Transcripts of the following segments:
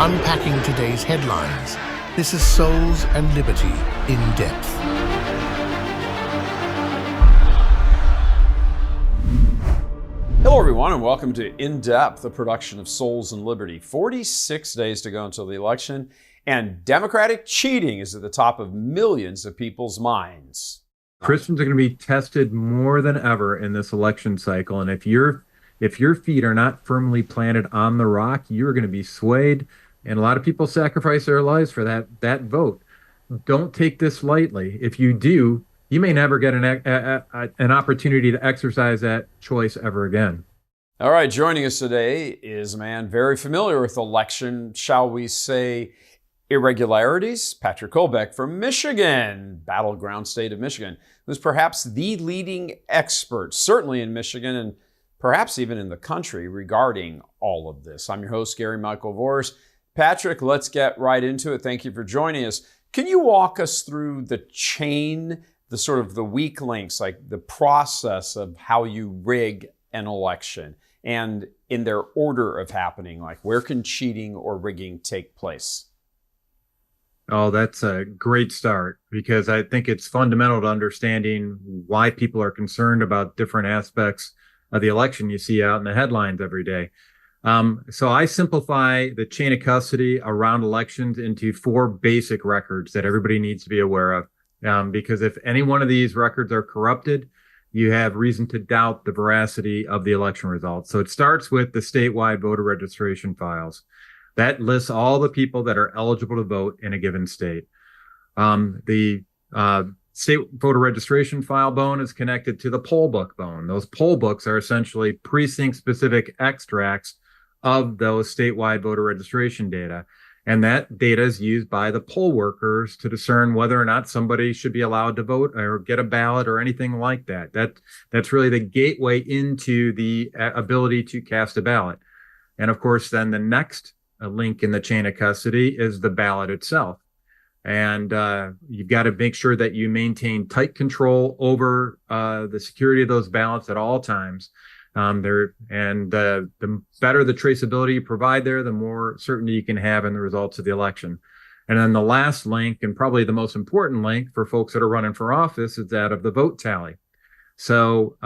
unpacking today's headlines. This is Souls and Liberty in Depth. Hello, everyone, and welcome to In Depth, a production of Souls and Liberty. 46 days to go until the election, and Democratic cheating is at the top of millions of people's minds. Christians are going to be tested more than ever in this election cycle, and if your feet are not firmly planted on the rock, you're going to be swayed. And a lot of people sacrifice their lives for that vote. Don't take this lightly. If you do, you may never get an opportunity to exercise that choice ever again. All right, joining us today is a man very familiar with election, shall we say, irregularities. Patrick Kolbeck from Michigan, battleground state of Michigan, who's perhaps the leading expert, certainly in Michigan and perhaps even in the country, regarding all of this. I'm your host, Gary Michael Voris. Patrick, let's get right into it. Thank you for joining us. Can you walk us through the chain, the sort of the weak links, like the process of how you rig an election and in their order of happening, like where can cheating or rigging take place? Oh, that's a great start, because I think it's fundamental to understanding why people are concerned about different aspects of the election you see out in the headlines every day. So I simplify the chain of custody around elections into 4 basic records that everybody needs to be aware of. Because if any one of these records are corrupted, you have reason to doubt the veracity of the election results. So it starts with the statewide voter registration files. That lists all the people that are eligible to vote in a given state. The state voter registration file bone is connected to the poll book bone. Those poll books are essentially precinct-specific extracts of those statewide voter registration data. And that data is used by the poll workers to discern whether or not somebody should be allowed to vote or get a ballot or anything like that. That's really the gateway into the ability to cast a ballot. And of course, then the next link in the chain of custody is the ballot itself. And you've got to make sure that you maintain tight control over the security of those ballots at all times. The better the traceability you provide there, the more certainty you can have in the results of the election. And then the last link, and probably the most important link for folks that are running for office, is that of the vote tally. So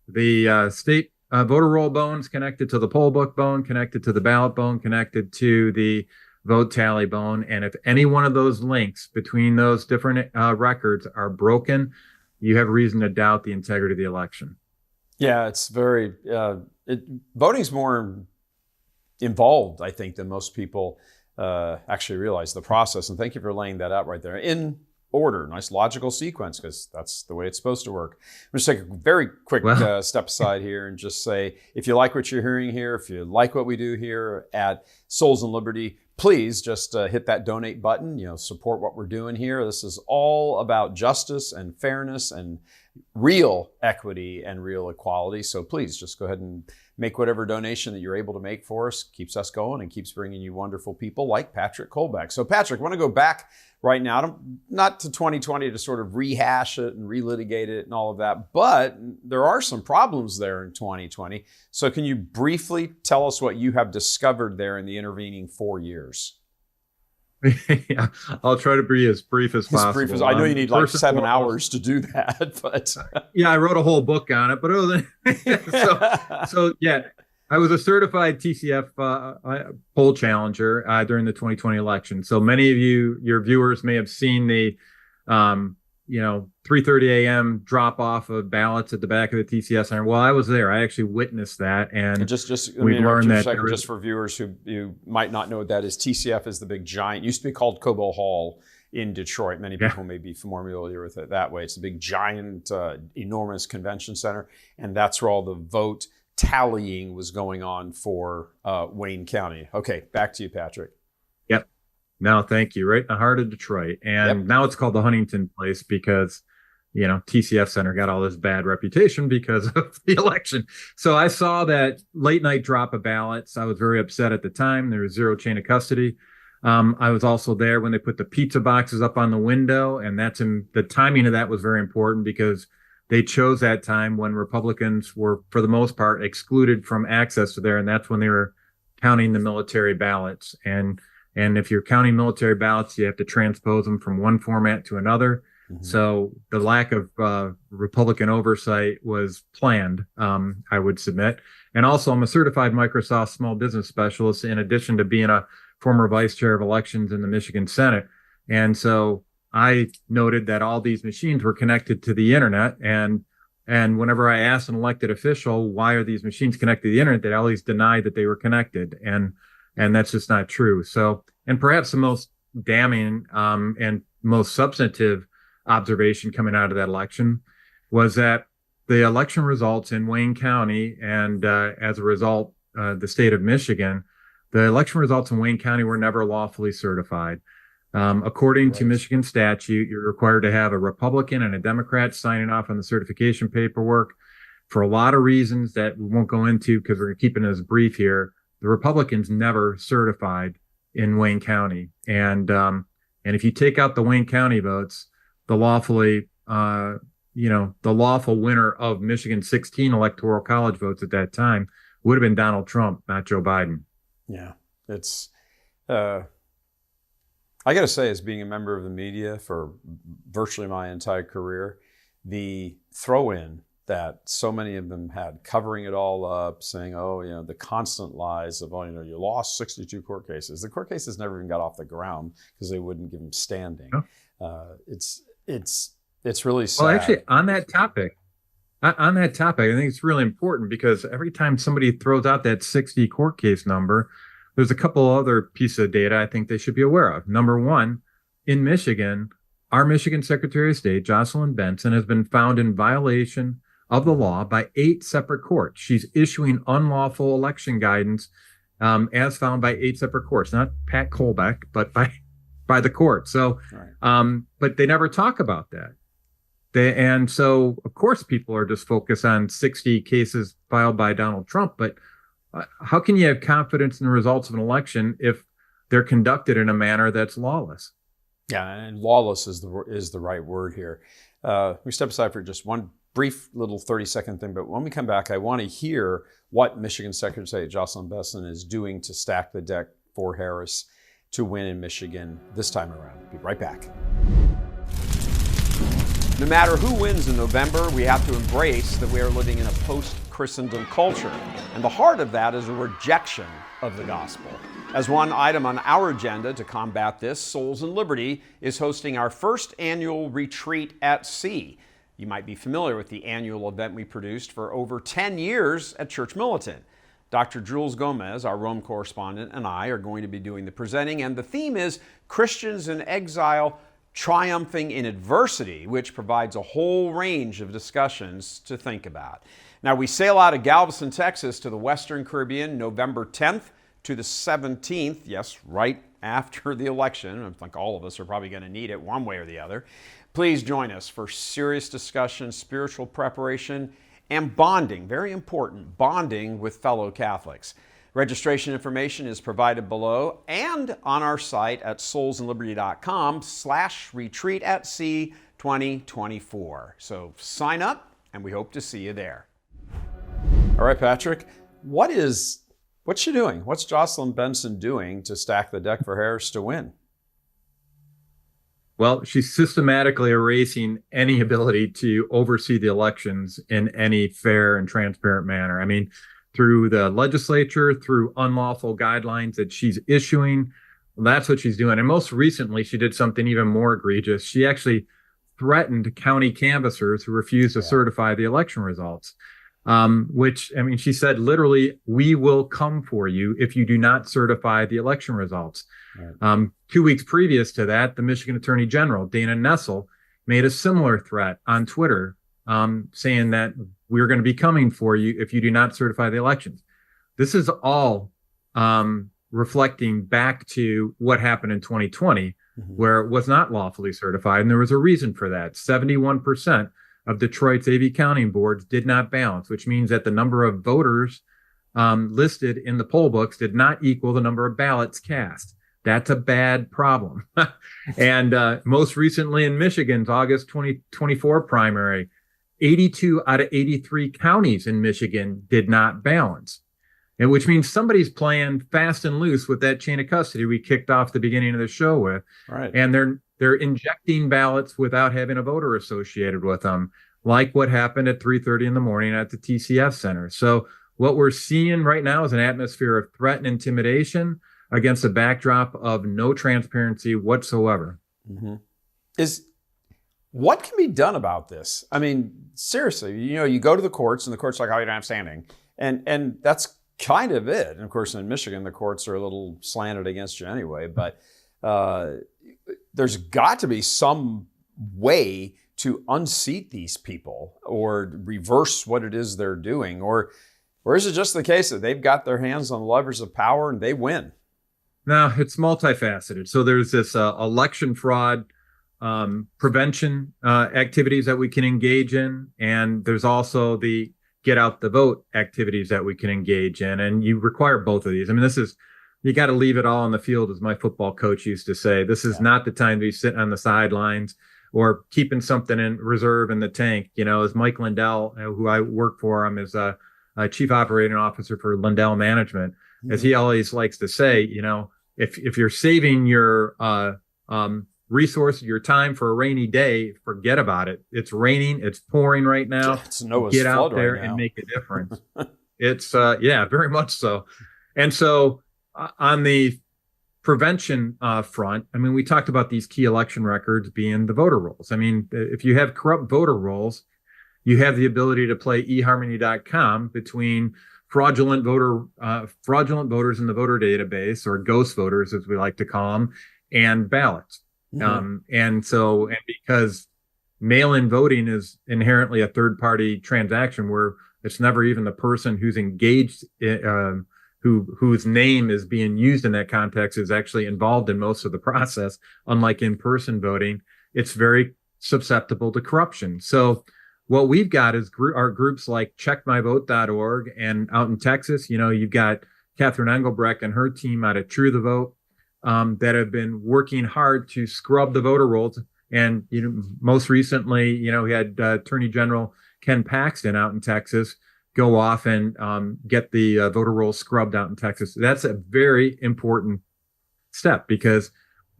the state voter roll bone is connected to the poll book bone, connected to the ballot bone, connected to the vote tally bone. And if any one of those links between those different records are broken, you have reason to doubt the integrity of the election. Yeah, it's very, voting's more involved, I think, than most people actually realize the process. And thank you for laying that out right there in order, nice logical sequence, because that's the way it's supposed to work. I'm just take a very quick step aside here and just say, if you like what you're hearing here, if you like what we do here at Souls and Liberty, please just hit that donate button, support what we're doing here. This is all about justice and fairness and real equity and real equality. So please just go ahead and make whatever donation that you're able to make for us. Keeps us going and keeps bringing you wonderful people like Patrick Kolbeck. So Patrick, I want to go back right now, not to 2020 to sort of rehash it and relitigate it and all of that, but there are some problems there in 2020. So can you briefly tell us what you have discovered there in the intervening 4 years? Yeah, I'll try to be as brief as possible. Brief as, I know you need like 7 hours to do that, but yeah, I wrote a whole book on it. But other than so yeah, I was a certified TCF poll challenger during the 2020 election. So many of your viewers may have seen the 3:30 a.m. drop off of ballots at the back of the TCS center. Well, I was there. I actually witnessed that, and we learned that just for viewers who might not know what that is. TCF is the big giant. Used to be called Cobo Hall in Detroit. Many people may be familiar with it that way. It's a big giant, enormous convention center, and that's where all the vote tallying was going on for Wayne County. Okay, back to you, Patrick. Yep. No, thank you. Right in the heart of Detroit. And now it's called the Huntington Place because, TCF Center got all this bad reputation because of the election. So I saw that late night drop of ballots. I was very upset at the time. There was zero chain of custody. I was also there when they put the pizza boxes up on the window. And the timing of that was very important because they chose that time when Republicans were, for the most part, excluded from access to there. And that's when they were counting the military ballots. And And if you're counting military ballots, you have to transpose them from one format to another. So the lack of Republican oversight was planned, I would submit. And also, I'm a certified Microsoft small business specialist, in addition to being a former vice chair of elections in the Michigan Senate. And so I noted that all these machines were connected to the internet. And whenever I asked an elected official, why are these machines connected to the internet, they always denied that they were connected. And that's just not true. So, and perhaps the most damning and most substantive observation coming out of that election was that the election results in Wayne County and as a result, the state of Michigan, the election results in Wayne County were never lawfully certified. According to Michigan statute, you're required to have a Republican and a Democrat signing off on the certification paperwork. For a lot of reasons that we won't go into because we're keeping it as brief here, the Republicans never certified in Wayne County. And if you take out the Wayne County votes, the lawfully, the lawful winner of Michigan's 16 electoral college votes at that time would have been Donald Trump, not Joe Biden. Yeah, it's, I got to say, as being a member of the media for virtually my entire career, the throw-in that so many of them had, covering it all up, saying, the constant lies of, you lost 62 court cases. The court cases never even got off the ground because they wouldn't give them standing. Oh. It's really sad. Well, actually, on that topic, I think it's really important because every time somebody throws out that 60 court case number, there's a couple other pieces of data I think they should be aware of. Number one, in Michigan, our Michigan Secretary of State, Jocelyn Benson, has been found in violation of the law by 8 separate courts. She's issuing unlawful election guidance as found by 8 separate courts, not Pat Colbeck, but by the court. So, but they never talk about that. And so, of course, people are just focused on 60 cases filed by Donald Trump. But how can you have confidence in the results of an election if they're conducted in a manner that's lawless? Yeah, and lawless is the right word here. We step aside for just one brief little 30-second thing, but when we come back, I want to hear what Michigan Secretary of State Jocelyn Benson is doing to stack the deck for Harris to win in Michigan this time around. Be right back. No matter who wins in November, we have to embrace that we are living in a post-Christendom culture. And the heart of that is a rejection of the gospel. As one item on our agenda to combat this, Souls and Liberty is hosting our first annual retreat at sea. You might be familiar with the annual event we produced for over 10 years at Church Militant. Dr. Jules Gomez, our Rome correspondent, and I are going to be doing the presenting, and the theme is Christians in Exile Triumphing in Adversity, which provides a whole range of discussions to think about. Now, we sail out of Galveston, Texas to the Western Caribbean November 10th to the 17th, yes, right after the election. I think all of us are probably going to need it one way or the other. Please join us for serious discussion, spiritual preparation, and bonding, very important, bonding with fellow Catholics. Registration information is provided below and on our site at soulsandliberty.com/retreat-at-sea 2024. So sign up and we hope to see you there. All right, Patrick, what's she doing? What's Jocelyn Benson doing to stack the deck for Harris to win? Well, she's systematically erasing any ability to oversee the elections in any fair and transparent manner. I mean, through the legislature, through unlawful guidelines that she's issuing, that's what she's doing. And most recently, she did something even more egregious. She actually threatened county canvassers who refused to certify the election results, which, I mean, she said, literally, we will come for you if you do not certify the election results. Right. 2 weeks previous to that, the Michigan Attorney General, Dana Nessel, made a similar threat on Twitter, saying that we're going to be coming for you if you do not certify the elections. This is all reflecting back to what happened in 2020, where it was not lawfully certified. And there was a reason for that. 71% of Detroit's AV counting boards did not balance, which means that the number of voters listed in the poll books did not equal the number of ballots cast. That's a bad problem. And most recently in Michigan's August 2024 primary, 82 out of 83 counties in Michigan did not balance. and which means somebody's playing fast and loose with that chain of custody we kicked off the beginning of the show with. Right. And they're injecting ballots without having a voter associated with them, like what happened at 3:30 in the morning at the TCF Center. So what we're seeing right now is an atmosphere of threat and intimidation against a backdrop of no transparency whatsoever. Mm-hmm. What can be done about this? I mean, seriously, you go to the courts and the court's like, oh, you don't have standing. And that's kind of it. And of course, in Michigan, the courts are a little slanted against you anyway, but there's got to be some way to unseat these people or reverse what it is they're doing. Or is it just the case that they've got their hands on the levers of power and they win? No, it's multifaceted. So there's this election fraud prevention activities that we can engage in. And there's also the get out the vote activities that we can engage in. And you require both of these. I mean, you got to leave it all on the field, as my football coach used to say. This is not the time to be sitting on the sidelines or keeping something in reserve in the tank. As Mike Lindell, who I work for him, is a chief operating officer for Lindell Management, as he always likes to say, if you're saving your resource, your time for a rainy day, forget about it. It's raining, it's pouring right now. Get out there and make a difference. It's very much so. And so on the prevention front, I mean, we talked about these key election records being the voter rolls. I mean, if you have corrupt voter rolls, you have the ability to play eharmony.com between fraudulent voters in the voter database, or ghost voters, as we like to call them, and ballots. Mm-hmm. And because mail-in voting is inherently a third-party transaction where it's never even the person who's engaged, whose name is being used in that context is actually involved in most of the process, unlike in-person voting, it's very susceptible to corruption. So what we've got is our groups like checkmyvote.org, and out in Texas, you've got Catherine Engelbrecht and her team out at True the Vote that have been working hard to scrub the voter rolls. And, most recently, we had Attorney General Ken Paxton out in Texas go off and get the voter rolls scrubbed out in Texas. That's a very important step, because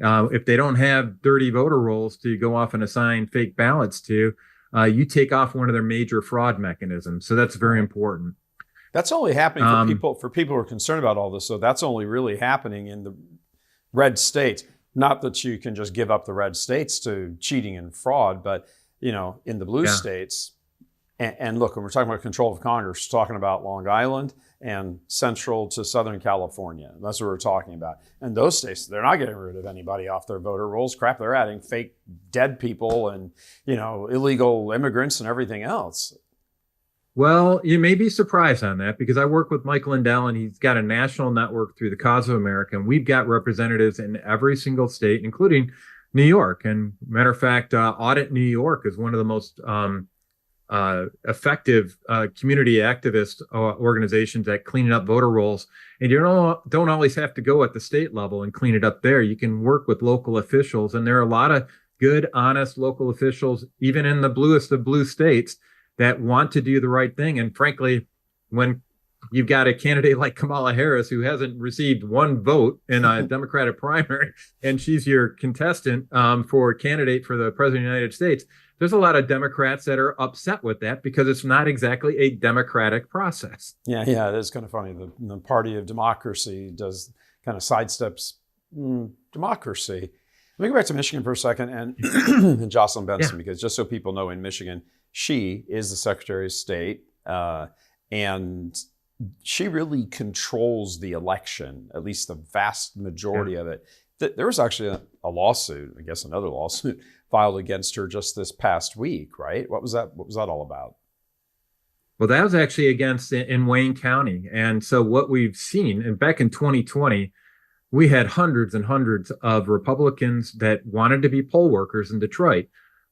if they don't have dirty voter rolls to go off and assign fake ballots to, you take off one of their major fraud mechanisms. So that's very important. That's only happening for people who are concerned about all this. So that's only really happening in the red states. Not that you can just give up the red states to cheating and fraud, but in the blue states. And look, when we're talking about control of Congress, we're talking about Long Island and central to Southern California. That's what we're talking about. And those states, they're not getting rid of anybody off their voter rolls. Crap, they're adding fake dead people and, illegal immigrants and everything else. Well, you may be surprised on that, because I work with Mike Lindell, and he's got a national network through the Cause of America. And we've got representatives in every single state, including New York. And matter of fact, Audit New York is one of the most effective community activist organizations at cleaning up voter rolls. And you don't always have to go at the state level and clean it up there. You can work with local officials, and there are a lot of good, honest local officials, even in the bluest of blue states, that want to do the right thing. And frankly, when you've got a candidate like Kamala Harris, who hasn't received one vote in a Democratic primary, and she's your contestant for candidate for the president of the United States, there's a lot of Democrats that are upset with that, because it's not exactly a democratic process. Yeah, it is kind of funny. The party of democracy does kind of sidesteps democracy. Let me go back to Michigan for a second and Jocelyn Benson, because just so people know, in Michigan, she is the Secretary of State, and she really controls the election, at least the vast majority of it. There was actually a lawsuit, I guess another lawsuit, filed against her just this past week, right? What was that? What was that all about? Well, that was actually in Wayne County. And so what we've seen, and back in 2020, we had hundreds and hundreds of Republicans that wanted to be poll workers in Detroit,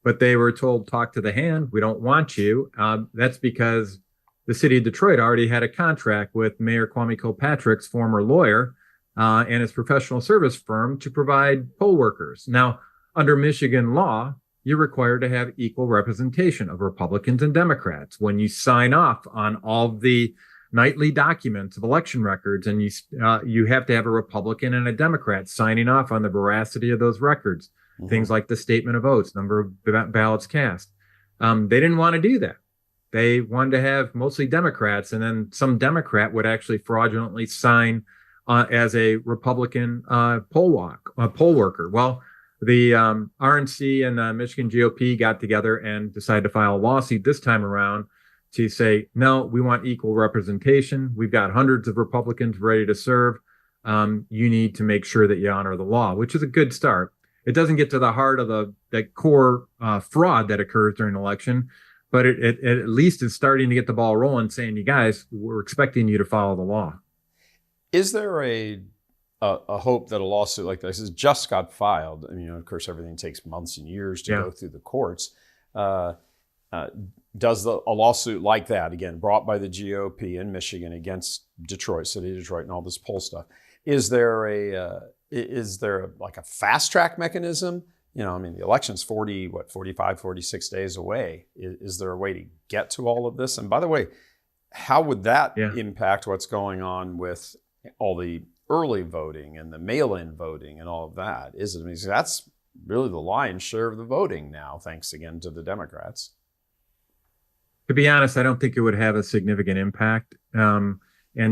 but they were told, talk to the hand, we don't want you. That's because the city of Detroit already had a contract with Mayor Kwame Kilpatrick's former lawyer and his professional service firm to provide poll workers. Now, under Michigan law, you're required to have equal representation of Republicans and Democrats when you sign off on all the nightly documents of election records, and you have to have a Republican and a Democrat signing off on the veracity of those records. Mm-hmm. Things like the statement of votes, number of ballots cast. They didn't want to do that. They wanted to have mostly Democrats, and then some Democrat would actually fraudulently sign as a Republican poll worker. Well, the RNC and the Michigan GOP got together and decided to file a lawsuit this time around to say, no, we want equal representation. We've got hundreds of Republicans ready to serve. You need to make sure that you honor the law, which is a good start. It doesn't get to the heart of the core fraud that occurs during an election, but it at least is starting to get the ball rolling, saying, you guys, we're expecting you to follow the law. Is there a hope that a lawsuit like this has just got filed? I mean, of course, everything takes months and years to go through the courts. Does a lawsuit like that, again, brought by the GOP in Michigan against Detroit, city of Detroit, and all this poll stuff, is there like a fast track mechanism? I mean, the election's 45, 46 days away. Is there a way to get to all of this? And by the way, how would that impact what's going on with all the early voting and the mail-in voting and all of that? I mean, that's really the lion's share of the voting now, thanks again to the Democrats. To be honest, I don't think it would have a significant impact. And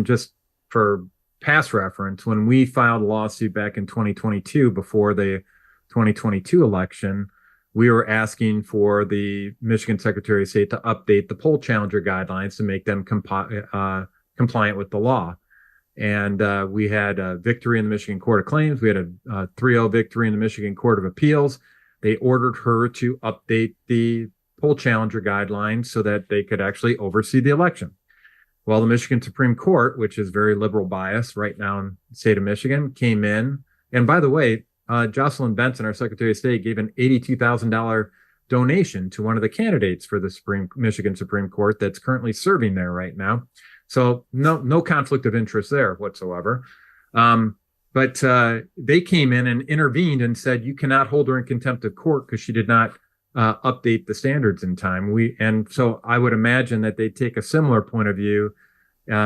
just for past reference, when we filed a lawsuit back in 2022 before the 2022 election, we were asking for the Michigan Secretary of State to update the poll challenger guidelines to make them compliant with the law. And we had a victory in the Michigan Court of Claims. We had a 3-0 victory in the Michigan Court of Appeals. They ordered her to update the poll challenger guidelines so that they could actually oversee the election. Well, the Michigan Supreme Court, which is very liberal bias right now in the state of Michigan, came in. And by the way, Jocelyn Benson, our Secretary of State, gave an $82,000 donation to one of the candidates for the Michigan Supreme Court that's currently serving there right now. So no conflict of interest there whatsoever. But they came in and intervened and said, you cannot hold her in contempt of court because she did not update the standards in time. And so I would imagine that they take a similar point of view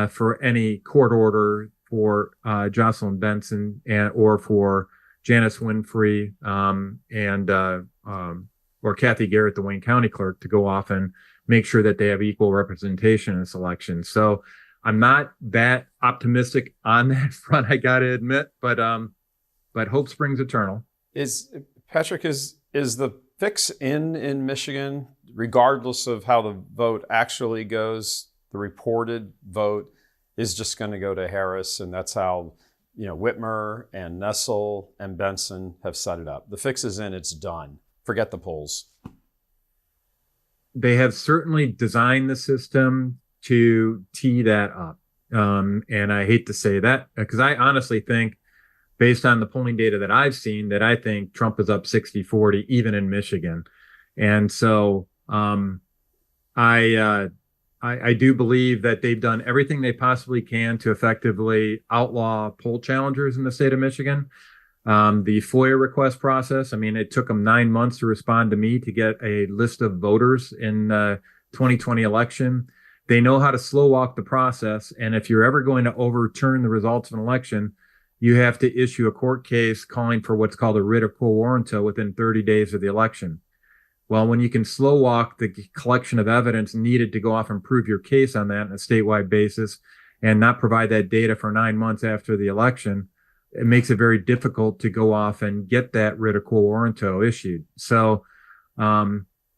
for any court order for Jocelyn Benson or for Janice Winfrey or Kathy Garrett, the Wayne County clerk, to go off and make sure that they have equal representation in this election. So I'm not that optimistic on that front, I got to admit, but hope springs eternal. Patrick, is the fix in Michigan, regardless of how the vote actually goes? The reported vote is just going to go to Harris, and that's how Whitmer and Nessel and Benson have set it up. The fix is in, it's done. Forget the polls. They have certainly designed the system to tee that up. And I hate to say that because I honestly think, based on the polling data that I've seen, that I think Trump is up 60-40, even in Michigan. And so I do believe that they've done everything they possibly can to effectively outlaw poll challengers in the state of Michigan. The FOIA request process, I mean, it took them 9 months to respond to me to get a list of voters in the 2020 election. They know how to slow walk the process. And if you're ever going to overturn the results of an election, you have to issue a court case calling for what's called a writ of quo warranto within 30 days of the election. Well, when you can slow walk the collection of evidence needed to go off and prove your case on that on a statewide basis and not provide that data for 9 months after the election, it makes it very difficult to go off and get that writ of quo warranto issued. So,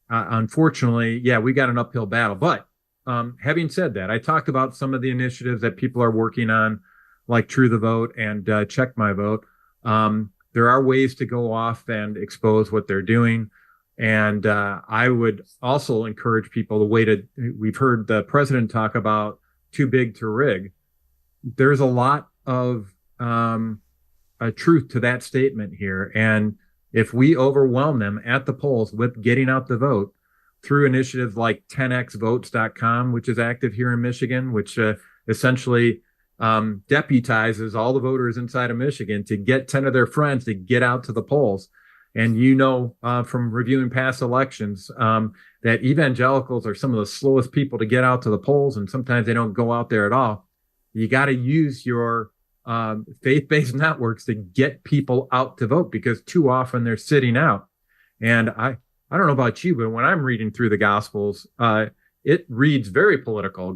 unfortunately, we got an uphill battle. But having said that, I talked about some of the initiatives that people are working on, like True the Vote and Check My Vote. There are ways to go off and expose what they're doing. And I would also encourage people we've heard the president talk about too big to rig. There's a lot of truth to that statement here. And if we overwhelm them at the polls with getting out the vote through initiatives like 10xvotes.com, which is active here in Michigan, which essentially deputizes all the voters inside of Michigan to get 10 of their friends to get out to the polls. And from reviewing past elections, that evangelicals are some of the slowest people to get out to the polls, and sometimes they don't go out there at all. You got to use your faith-based networks to get people out to vote, because too often they're sitting out. And I don't know about you, but when I'm reading through the Gospels, it reads very political.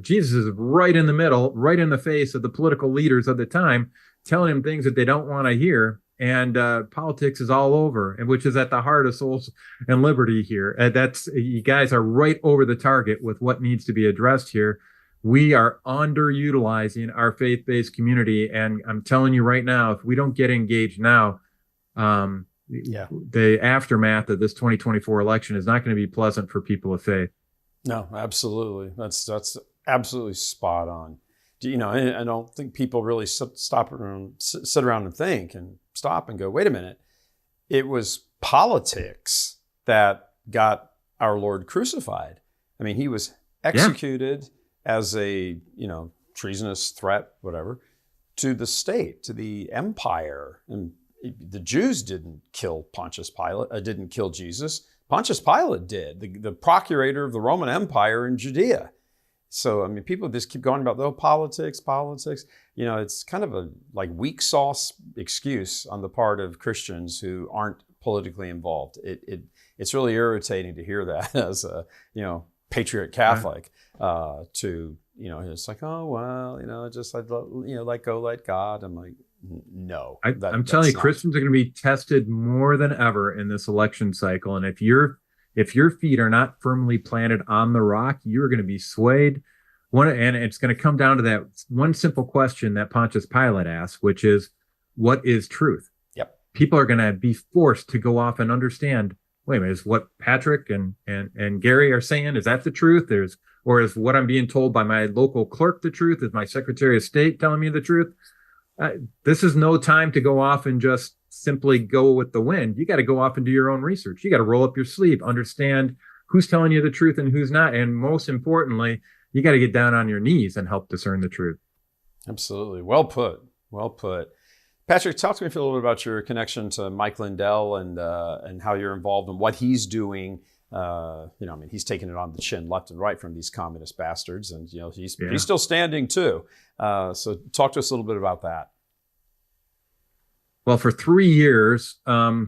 Jesus is right in the middle, right in the face of the political leaders of the time, telling them things that they don't want to hear. And politics is all over, and which is at the heart of souls and liberty here. You guys are right over the target with what needs to be addressed here. We are underutilizing our faith-based community, and I'm telling you right now, if we don't get engaged now, the aftermath of this 2024 election is not going to be pleasant for people of faith. No, absolutely. That's absolutely spot on. I don't think people really sit around and think and stop and go, wait a minute. It was politics that got our Lord crucified. I mean, he was executed as a, treasonous threat, whatever, to the state, to the empire. And the Jews didn't kill Pontius Pilate, didn't kill Jesus. Pontius Pilate did, the procurator of the Roman Empire in Judea. So, I mean, people just keep going about, politics. It's kind of a weak sauce excuse on the part of Christians who aren't politically involved. It's really irritating to hear that as a, patriot Catholic, it's like, oh, well, just let go, let God. I'm like, no. I'm telling you, Christians are going to be tested more than ever in this election cycle. And if your feet are not firmly planted on the rock, you're going to be swayed. And it's going to come down to that one simple question that Pontius Pilate asked, which is, what is truth? Yep. People are going to be forced to go off and understand, wait a minute, is what Patrick and Gary are saying, is that the truth? Or is what I'm being told by my local clerk the truth? Is my Secretary of State telling me the truth? This is no time to go off and just simply go with the wind. You got to go off and do your own research. You got to roll up your sleeve, understand who's telling you the truth and who's not. And most importantly, you got to get down on your knees and help discern the truth. Absolutely. Well put. Patrick, talk to me for a little bit about your connection to Mike Lindell and how you're involved in what he's doing. He's taking it on the chin left and right from these communist bastards, and he's still standing too. So talk to us a little bit about that. Well, for 3 years, I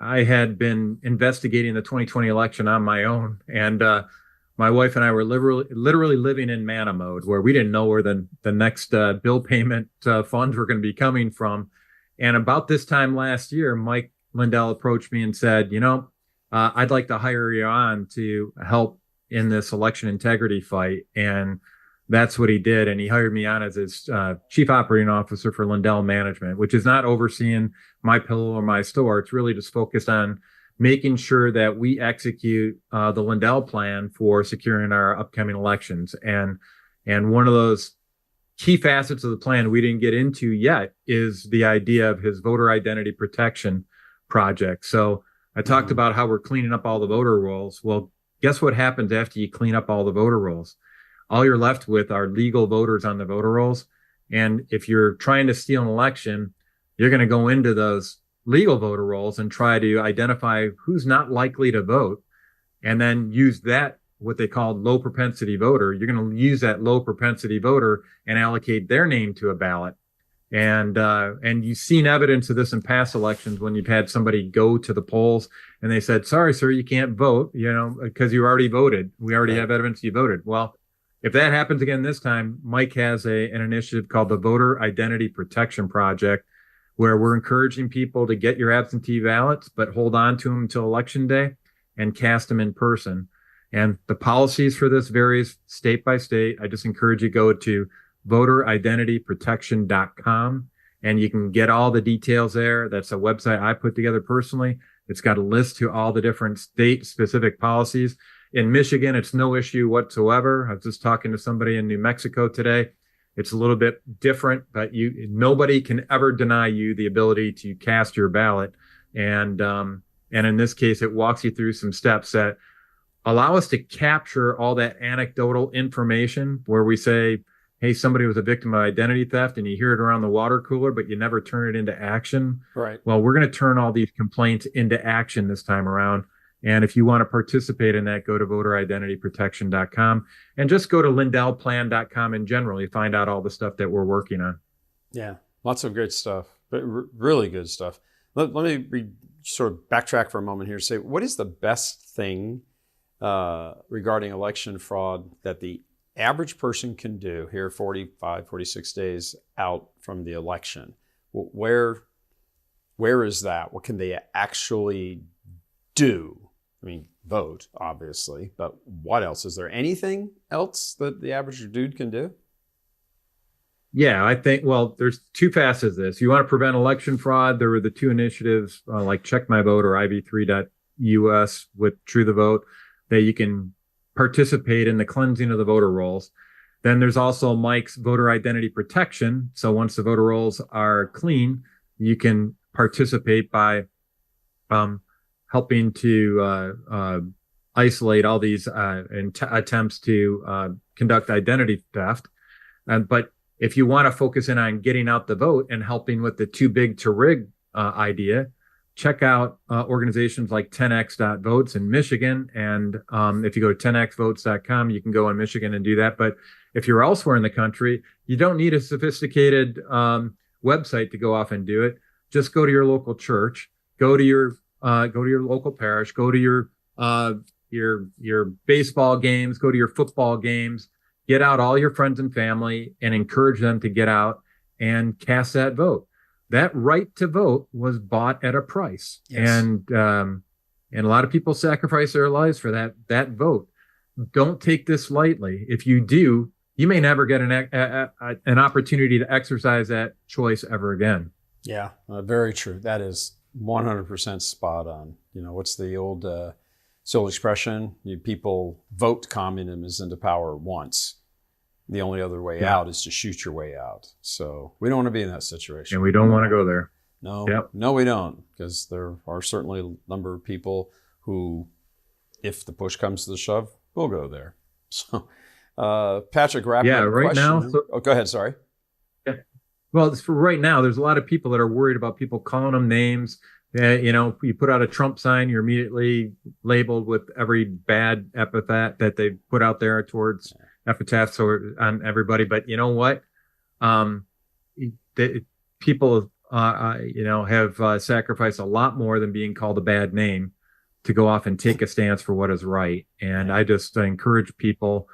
had been investigating the 2020 election on my own, and my wife and I were literally living in manna mode, where we didn't know where the next bill payment funds were going to be coming from. And about this time last year, Mike Lindell approached me and said, I'd like to hire you on to help in this election integrity fight. And that's what he did. And he hired me on as his chief operating officer for Lindell Management, which is not overseeing my pillow or my store. It's really just focused on making sure that we execute the Lindell plan for securing our upcoming elections. And one of those key facets of the plan we didn't get into yet is the idea of his voter identity protection project. So I talked about how we're cleaning up all the voter rolls. Well, guess what happens after you clean up all the voter rolls? All you're left with are legal voters on the voter rolls. And if you're trying to steal an election, you're going to go into those legal voter rolls and try to identify who's not likely to vote, and then use that, what they call low propensity voter. You're going to use that low propensity voter and allocate their name to a ballot. And you've seen evidence of this in past elections when you've had somebody go to the polls and they said, sorry, sir, you can't vote, because you already voted. We already have evidence you voted. Well, if that happens again this time, Mike has an initiative called the Voter Identity Protection Project, where we're encouraging people to get your absentee ballots, but hold on to them until Election Day and cast them in person. And the policies for this varies state by state. I just encourage you to go to voteridentityprotection.com, and you can get all the details there. That's a website I put together personally. It's got a list to all the different state-specific policies. In Michigan, it's no issue whatsoever. I was just talking to somebody in New Mexico today. It's a little bit different, but nobody can ever deny you the ability to cast your ballot. And in this case, it walks you through some steps that allow us to capture all that anecdotal information where we say, hey, somebody was a victim of identity theft, and you hear it around the water cooler, but you never turn it into action. Right. Well, we're going to turn all these complaints into action this time around. And if you want to participate in that, go to voteridentityprotection.com and just go to lindellplan.com in general. You find out all the stuff that we're working on. Yeah, lots of great stuff, but really good stuff. Let me sort of backtrack for a moment here. Say, what is the best thing regarding election fraud that the average person can do here 45, 46 days out from the election? Where is that? What can they actually do? I mean, vote, obviously, but what else? Is there anything else that the average dude can do? Yeah, I think, well, there's two facets of this. You want to prevent election fraud. There were the two initiatives like Check My Vote or IV3.us with True the Vote that you can participate in the cleansing of the voter rolls. Then there's also Mike's voter identity protection. So once the voter rolls are clean, you can participate by helping to isolate all these attempts to conduct identity theft. But if you want to focus in on getting out the vote and helping with the too big to rig idea, check out organizations like 10x.votes in Michigan. And if you go to 10xvotes.com, you can go in Michigan and do that. But if you're elsewhere in the country, you don't need a sophisticated website to go off and do it. Just go to your local church, go to your local parish, go to your baseball games, go to your football games, get out all your friends and family and encourage them to get out and cast that vote. That right to vote was bought at a price. Yes. And a lot of people sacrifice their lives for that vote. Don't take this lightly. If you do, you may never get an opportunity to exercise that choice ever again. Yeah, very true. That is 100% spot on. You know, what's the old expression? People vote communism into power once. The only other way out is to shoot your way out. So we don't want to be in that situation. And we don't want to go there. No, we don't, because there are certainly a number of people who, if the push comes to the shove, will go there. So, Patrick, wrapping up right question. now. Go ahead. Sorry. Yeah. Well, for right now, there's a lot of people that are worried about people calling them names. You put out a Trump sign, you're immediately labeled with every bad epithet that they put out there towards epitaphs on everybody. But you know what? People, have sacrificed a lot more than being called a bad name to go off and take a stance for what is right. And I just encourage people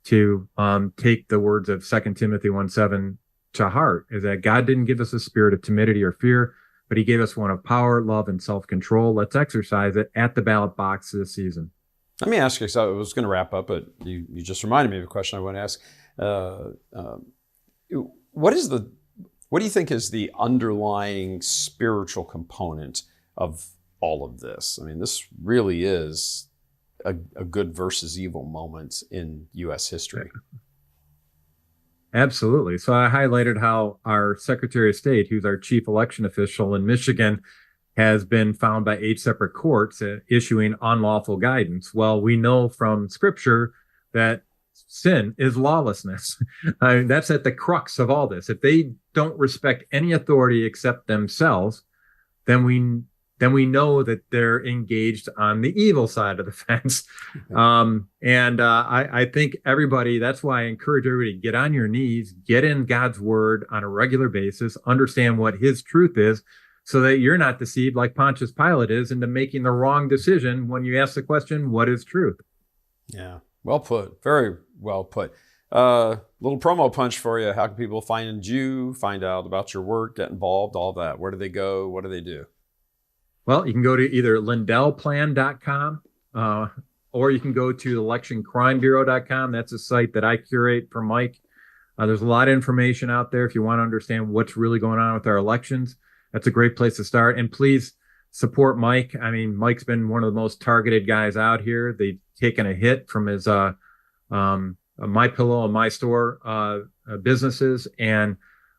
to take the words of 2 Timothy 1:7 to heart, is that God didn't give us a spirit of timidity or fear, but he gave us one of power, love, and self-control. Let's exercise it at the ballot box this season. Let me ask you, because I was going to wrap up, but you just reminded me of a question I want to ask. What do you think is the underlying spiritual component of all of this? I mean, this really is a good versus evil moment in U.S. history. Absolutely. So I highlighted how our Secretary of State, who's our chief election official in Michigan, has been found by 8 separate courts issuing unlawful guidance. Well, we know from Scripture that sin is lawlessness. That's at the crux of all this. If they don't respect any authority except themselves, then we know that they're engaged on the evil side of the fence. I think everybody, that's why I encourage everybody to get on your knees, get in God's word on a regular basis, understand what his truth is, so that you're not deceived like Pontius Pilate is into making the wrong decision when you ask the question, what is truth? Yeah, well put. Very well put. Little promo punch for you. How can people find you, find out about your work, get involved, all that? Where do they go? What do they do? Well, you can go to either lindellplan.com or you can go to electioncrimebureau.com. That's a site that I curate for Mike. There's a lot of information out there if you want to understand what's really going on with our elections. That's a great place to start. And please support Mike. I mean, Mike's been one of the most targeted guys out here. They've taken a hit from his My Pillow and My Store businesses, and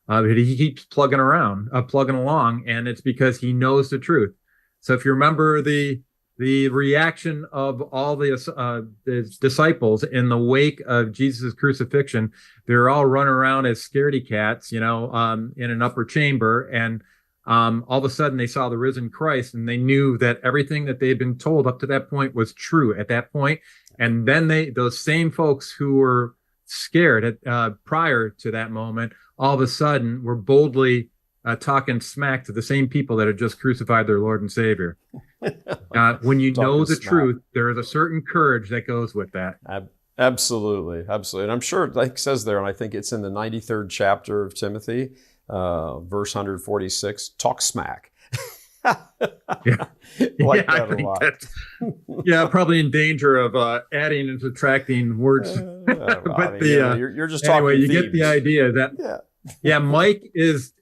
he keeps plugging along, and it's because he knows the truth. So if you remember the the reaction of all the disciples in the wake of Jesus' crucifixion. They're all running around as scaredy cats, in an upper chamber. And all of a sudden they saw the risen Christ, and they knew that everything that they had been told up to that point was true at that point. And then those same folks who were scared prior to that moment, all of a sudden were boldly talking smack to the same people that had just crucified their Lord and Savior. When you know the truth, there is a certain courage that goes with that. Absolutely. And I'm sure, like it says there, and I think it's in the 93rd chapter of Timothy, verse 146, talk smack. Yeah. Like I that a think lot. that's probably in danger of adding and subtracting words. But you're just talking anyway, you themes. get the idea that Mike is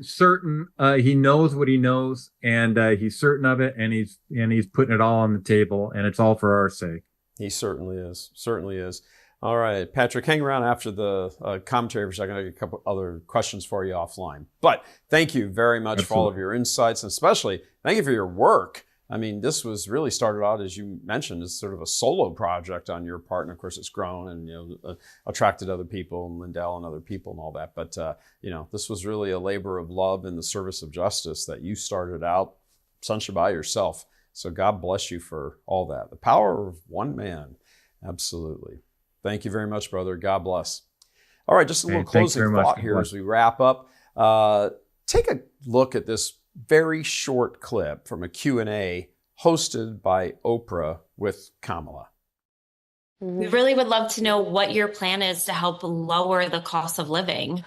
certain. He knows what he knows, and he's certain of it, and he's putting it all on the table, and it's all for our sake. He certainly is. All right, Patrick, hang around after the commentary for a second. I got a couple other questions for you offline. But thank you very much for all of your insights, and especially thank you for your work. I mean, this was really started out, as you mentioned, as sort of a solo project on your part. And of course, it's grown and, attracted other people, and Lindell and other people and all that. But, this was really a labor of love in the service of justice that you started out essentially by yourself. So God bless you for all that. The power of one man. Absolutely. Thank you very much, brother. God bless. All right, just a little closing thought here as we wrap up. Take a look at this very short clip from a Q&A hosted by Oprah with Kamala. We really would love to know what your plan is to help lower the cost of living.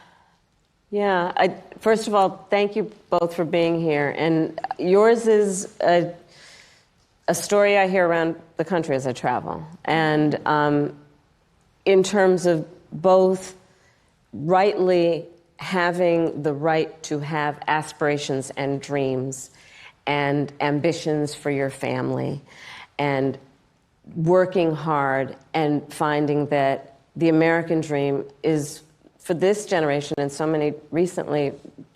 Yeah, first of all, thank you both for being here. And yours is a story I hear around the country as I travel. And in terms of both rightly having the right to have aspirations and dreams and ambitions for your family, and working hard and finding that the American dream is, for this generation and so many recently,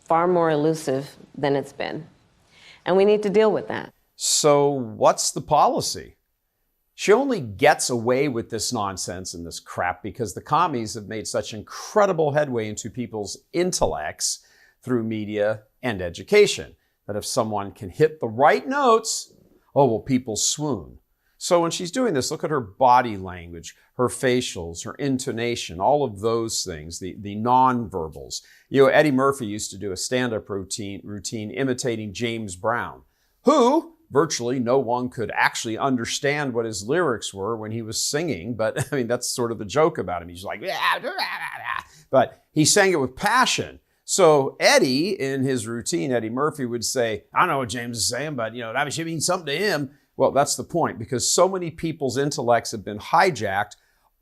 far more elusive than it's been. And we need to deal with that. So what's the policy? She only gets away with this nonsense and this crap because the commies have made such incredible headway into people's intellects through media and education that if someone can hit the right notes, people swoon. So when she's doing this, look at her body language, her facials, her intonation, all of those things, the nonverbals. Eddie Murphy used to do a stand-up routine imitating James Brown, who virtually no one could actually understand what his lyrics were when he was singing. But I mean, that's sort of the joke about him. He's like, but he sang it with passion. So Eddie, in his routine, Eddie Murphy would say, I don't know what James is saying, but that should mean something to him. Well, that's the point, because so many people's intellects have been hijacked.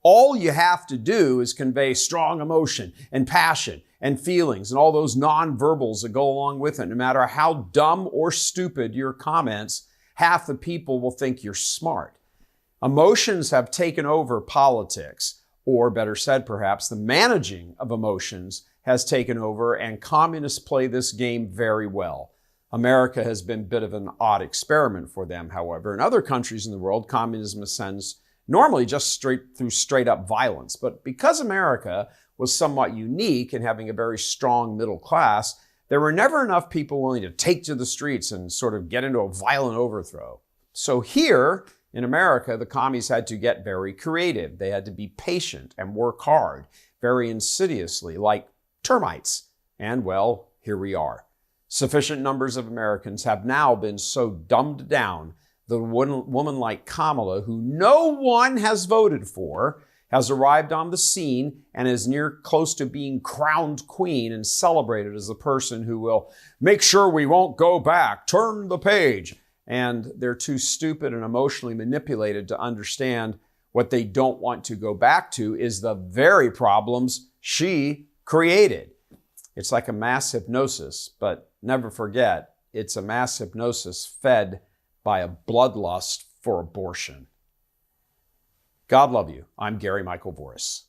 All you have to do is convey strong emotion and passion and feelings and all those nonverbals that go along with it. No matter how dumb or stupid your comments, half the people will think you're smart. Emotions have taken over politics, or better said, perhaps, the managing of emotions has taken over, and communists play this game very well. America has been a bit of an odd experiment for them, however. In other countries in the world, communism ascends normally just straight up violence. But because America was somewhat unique in having a very strong middle class, there were never enough people willing to take to the streets and sort of get into a violent overthrow. So here in America, the commies had to get very creative. They had to be patient and work hard, very insidiously, like termites. And well, here we are. Sufficient numbers of Americans have now been so dumbed down that a woman like Kamala, who no one has voted for, has arrived on the scene and is close to being crowned queen and celebrated as the person who will make sure we won't go back, turn the page. And they're too stupid and emotionally manipulated to understand what they don't want to go back to is the very problems she created. It's like a mass hypnosis, but never forget, it's a mass hypnosis fed by a bloodlust for abortion. God love you. I'm Gary Michael Voris.